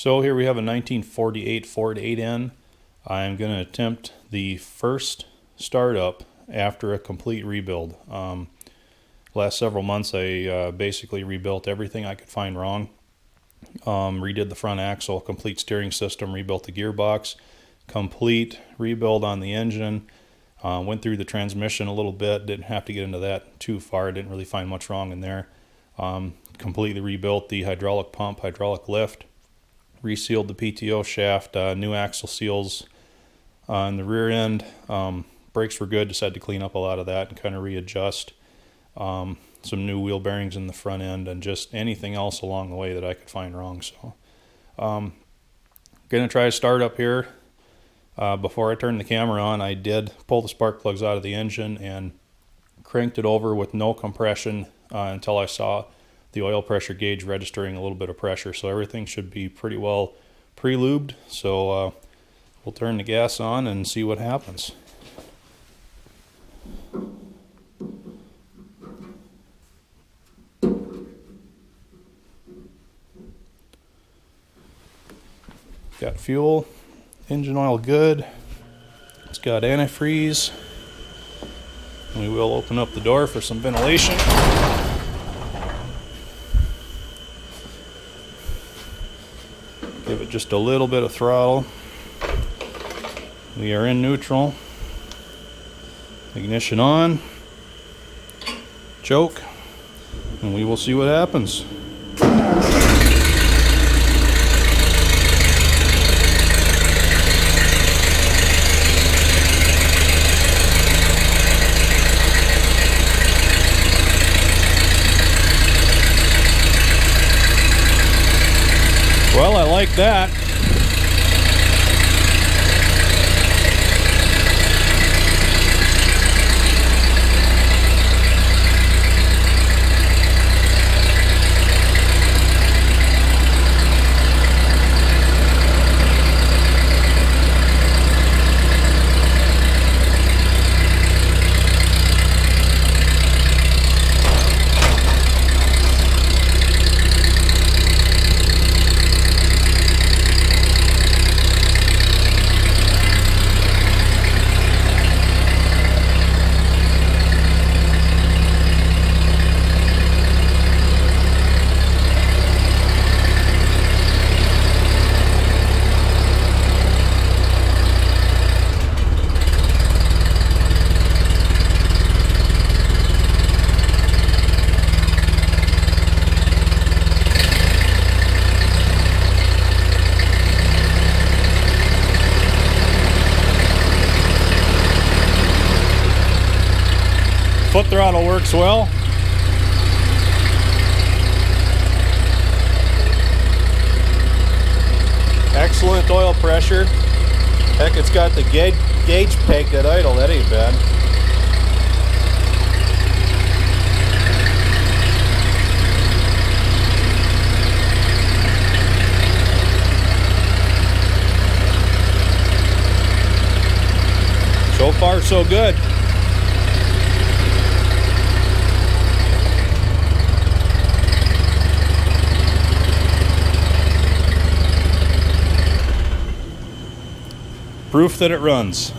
So here we have a 1948 Ford 8N. I'm going to attempt the first startup after a complete rebuild. Last several months I basically rebuilt everything I could find wrong. Redid the front axle, complete steering system, rebuilt the gearbox, complete rebuild on the engine. Went through the transmission a little bit, didn't have to get into that too far, didn't really find much wrong in there. Completely rebuilt the hydraulic pump, hydraulic lift, resealed the PTO shaft, new axle seals on the rear end. Brakes were good, decided to clean up a lot of that and kind of readjust. Some new wheel bearings in the front end and just anything else along the way that I could find wrong. So gonna try a start up here. Before I turned the camera on, I did pull the spark plugs out of the engine and cranked it over with no compression until I saw the oil pressure gauge registering a little bit of pressure. So everything should be pretty well pre-lubed. So we'll turn the gas on and see what happens. Got fuel, engine oil good. It's got antifreeze. We will open up the door for some ventilation. Give it just a little bit of throttle. We are in neutral. Ignition on. Choke. And we will see what happens. Well, I like that. Foot throttle works well. Excellent oil pressure. Heck, it's got the gauge pegged at idle. That ain't bad. So far, so good. Proof that it runs.